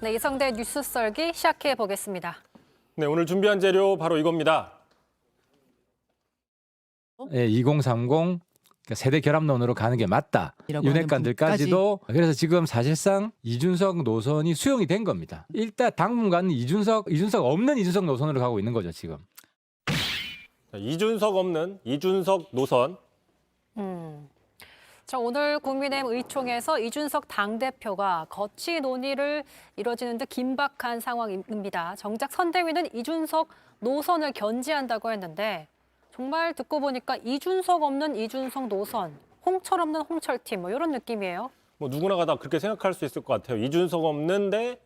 네, 이성대 뉴스 썰기 시작해 보겠습니다. 네, 오늘 준비한 재료 바로 이겁니다. 예, 2030 세대 결합론으로 가는 게 맞다. 윤핵관들까지도. 그래서 지금 사실상 이준석 노선이 수용이 된 겁니다. 일단 당분간은 이준석 없는 이준석 노선으로 가고 있는 거죠, 지금. 자, 이준석 없는 이준석 노선. 자, 오늘 국민의힘 의총에서 이준석 당대표가 거치 논의를 이뤄지는 듯 긴박한 상황입니다. 정작 선대위는 이준석 노선을 견지한다고 했는데 정말 듣고 보니까 이준석 없는 이준석 노선, 홍철 없는 홍철팀 뭐 이런 느낌이에요. 뭐 누구나가 다 그렇게 생각할 수 있을 것 같아요. 이준석 없는데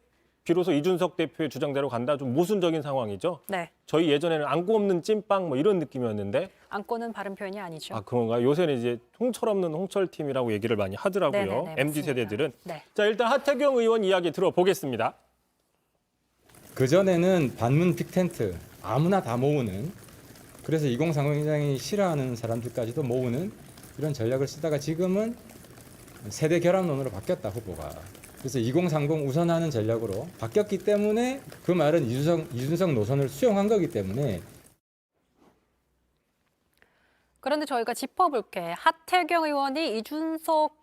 비로소 이준석 대표의 주장대로 간다. 좀 모순적인 상황이죠. 네, 저희 예전에는 안고 없는 찐빵 뭐 이런 느낌이었는데 안고는 바른 표현이 아니죠. 아 그런가? 요새는 이제 홍철 없는 홍철팀이라고 얘기를 많이 하더라고요. 네네네, MZ 맞습니다. 세대들은. 네. 자, 일단 하태경 의원 이야기 들어보겠습니다. 그전에는 반문 빅텐트 아무나 다 모으는, 그래서 2030 굉장히 싫어하는 사람들까지도 모으는 이런 전략을 쓰다가 지금은 세대 결합론으로 바뀌었다, 후보가. 그래서 2030 우선하는 전략으로 바뀌었기 때문에 그 말은 이준석 노선을 수용한 거기 때문에. 그런데 저희가 짚어볼게. 하태경 의원이 이준석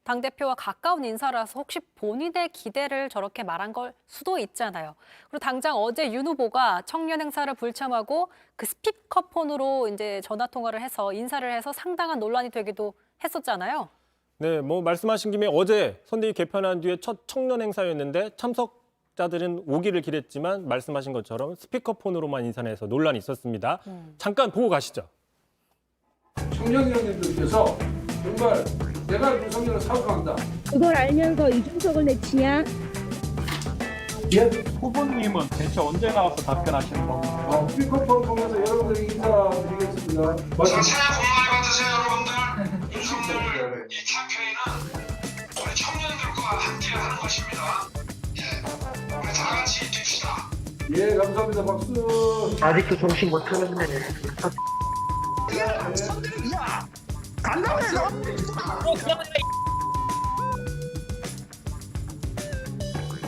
당대표와 가까운 인사라서 혹시 본인의 기대를 저렇게 말한 걸 수도 있잖아요. 그리고 당장 어제 윤 후보가 청년 행사를 불참하고 그 스피커폰으로 이제 전화 통화를 해서 인사를 해서 상당한 논란이 되기도 했었잖아요. 네, 뭐 말씀하신 김에 어제 선대위 개편한 뒤에 첫 청년 행사였는데 참석자들은 오기를 기랬지만 말씀하신 것처럼 스피커폰으로만 인사해서 논란이 있었습니다. 잠깐 보고 가시죠. 청년위원님들께서 정말 내가 윤석열을 사랑한다. 그걸 알면서 이준석을 내치냐? 예? 후보님은 대체 언제 나와서 답변하시는 건가요? 스피커폰 통해서 여러분들에게 인사드리겠습니다. 자, 새해 복 많이 받으세요, 여러분들. 윤석열 이 캠페인은 우리 청년들과 함께 하는 것입니다. 예, 우리 다 같이 뜁시다. 예, 감사합니다. 박수. 아직도 정신 못 차렸네.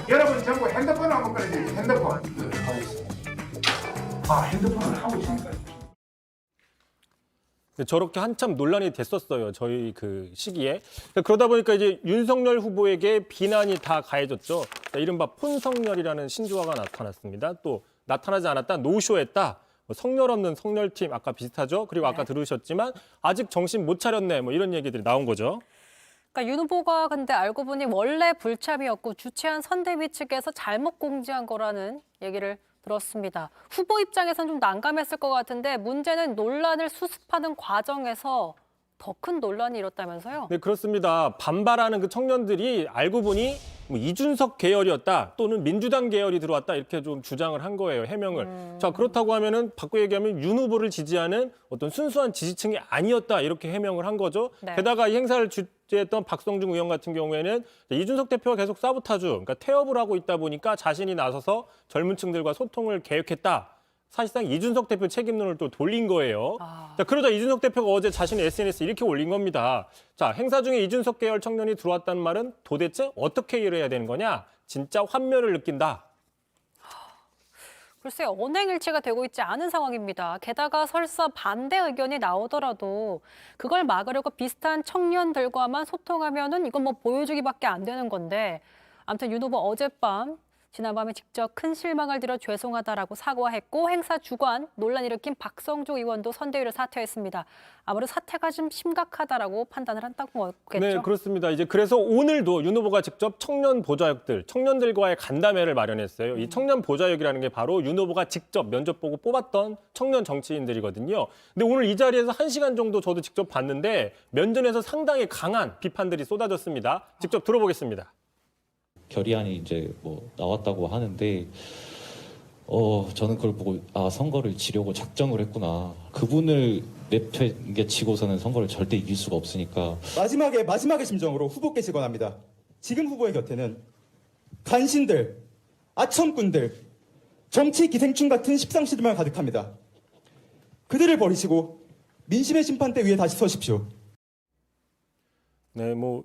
여러분 전부 핸드폰 한번 꺼내주세요. 핸드폰. 네, 알겠습니다. 아, 핸드폰을 하고 있으니까요. 네, 저렇게 한참 논란이 됐었어요. 저희 그 시기에. 그러다 보니까 이제 윤석열 후보에게 비난이 다 가해졌죠. 자, 이른바 폰성렬이라는 신조어가 나타났습니다. 또 나타나지 않았다, 노쇼했다. 뭐 성렬 없는 성렬팀 아까 비슷하죠. 그리고 아까 들으셨지만 아직 정신 못 차렸네. 뭐 이런 얘기들이 나온 거죠. 그러니까 윤 후보가 근데 알고 보니 원래 불참이었고 주최한 선대위 측에서 잘못 공지한 거라는 얘기를 들었습니다. 후보 입장에서는 좀 난감했을 것 같은데 문제는 논란을 수습하는 과정에서 더 큰 논란이 일었다면서요? 네, 그렇습니다. 반발하는 그 청년들이 알고 보니 뭐 이준석 계열이었다 또는 민주당 계열이 들어왔다 이렇게 좀 주장을 한 거예요, 해명을. 자, 그렇다고 하면은 바꿔 얘기하면 윤 후보를 지지하는 어떤 순수한 지지층이 아니었다 이렇게 해명을 한 거죠. 네. 게다가 이 행사를 주재했던 박성중 의원 같은 경우에는 이준석 대표가 계속 사보타주, 그러니까 태업을 하고 있다 보니까 자신이 나서서 젊은 층들과 소통을 계획했다. 사실상 이준석 대표 책임론을 또 돌린 거예요. 자, 그러자 이준석 대표가 어제 자신의 SNS에 이렇게 올린 겁니다. 자, 행사 중에 이준석 계열 청년이 들어왔다는 말은 도대체 어떻게 이해해야 되는 거냐? 진짜 환멸을 느낀다. 글쎄 언행일치가 되고 있지 않은 상황입니다. 게다가 설사 반대 의견이 나오더라도 그걸 막으려고 비슷한 청년들과만 소통하면은 이건 뭐 보여주기밖에 안 되는 건데 아무튼 윤 후보 어젯밤 지난밤에 직접 큰 실망을 드려 죄송하다라고 사과했고 행사 주관 논란 일으킨 박성조 의원도 선대위를 사퇴했습니다. 아무래도 사태가 좀 심각하다라고 판단을 한다고 거겠죠? 네, 그렇습니다. 이제 그래서 오늘도 윤 후보가 직접 청년 보좌역들, 청년들과의 간담회를 마련했어요. 이 청년 보좌역이라는 게 바로 윤 후보가 직접 면접 보고 뽑았던 청년 정치인들이거든요. 근데 오늘 이 자리에서 1시간 정도 저도 직접 봤는데 면전에서 상당히 강한 비판들이 쏟아졌습니다. 직접 들어보겠습니다. 결의안이 이제 뭐 나왔다고 하는데 저는 그걸 보고 선거를 지려고 작정을 했구나. 그분을 내팽개치고서는 선거를 절대 이길 수가 없으니까. 마지막의 심정으로 후보께 직언합니다. 지금 후보의 곁에는 간신들, 아첨꾼들, 정치 기생충 같은 십상시들만 가득합니다. 그들을 버리시고 민심의 심판대 위에 다시 서십시오. 네, 뭐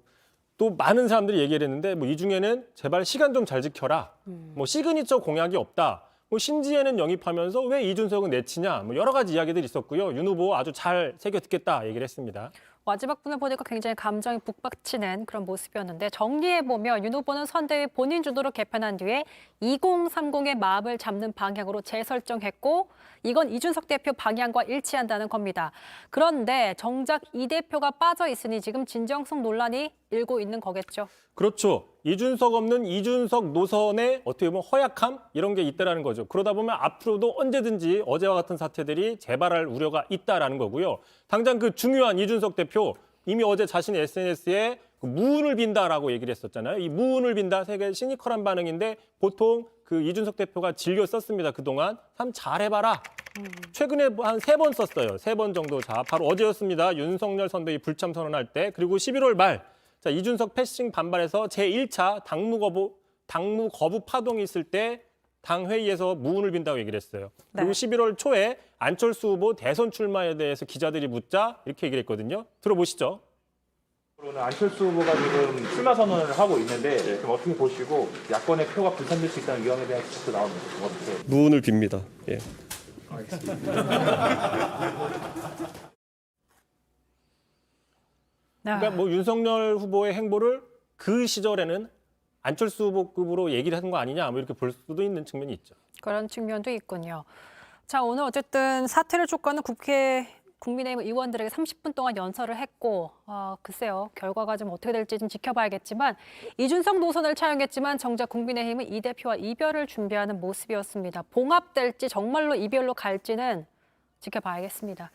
또 많은 사람들이 얘기를 했는데 뭐 이 중에는 제발 시간 좀 잘 지켜라. 뭐 시그니처 공약이 없다. 뭐 신지혜는 영입하면서 왜 이준석은 내치냐. 뭐 여러 가지 이야기들이 있었고요. 윤 후보 아주 잘 새겨 듣겠다 얘기를 했습니다. 마지막 분을 보니까 굉장히 감정이 북받치는 그런 모습이었는데 정리해보면 윤 후보는 선대위 본인 주도로 개편한 뒤에 2030의 마음을 잡는 방향으로 재설정했고 이건 이준석 대표 방향과 일치한다는 겁니다. 그런데 정작 이 대표가 빠져 있으니 지금 진정성 논란이 일고 있는 거겠죠. 그렇죠. 이준석 없는 이준석 노선의 어떻게 보면 허약함 이런 게 있다라는 거죠. 그러다 보면 앞으로도 언제든지 어제와 같은 사태들이 재발할 우려가 있다라는 거고요. 당장 그 중요한 이준석 대표 이미 어제 자신의 SNS에 무운을 빈다라고 얘기를 했었잖아요. 이 무운을 빈다 되게 시니컬한 반응인데 보통 그 이준석 대표가 즐겨 썼습니다. 그동안 참 잘해봐라. 최근에 한 3번 썼어요. 3번 정도. 자, 바로 어제였습니다. 윤석열 선대위 불참 선언할 때. 그리고 11월 말 자, 이준석 패싱 반발해서 제1차 당무 거부 파동이 있을 때 당 회의에서 무운을 빈다고 얘기를 했어요. 그리고 네. 11월 초에 안철수 후보 대선 출마에 대해서 기자들이 묻자 이렇게 얘기를 했거든요. 들어보시죠. 오늘 안철수 후보가 지금 출마 선언을 하고 있는데 좀 어떻게 보시고 야권의 표가 분산될 수 있다는 위험에 대한 지적도 나오는데 좀 어떻게? 무운을 빕니다. 예. 그러니까 뭐 윤석열 후보의 행보를 그 시절에는 안철수 후보급으로 얘기를 하는 거 아니냐 뭐 이렇게 볼 수도 있는 측면이 있죠. 그런 측면도 있군요. 자, 오늘 어쨌든 사퇴를 촉구하는 국민의힘 의원들에게 30분 동안 연설을 했고 글쎄요. 결과가 좀 어떻게 될지 좀 지켜봐야겠지만 이준석 노선을 차용했지만 정작 국민의힘은 이 대표와 이별을 준비하는 모습이었습니다. 봉합될지 정말로 이별로 갈지는 지켜봐야겠습니다.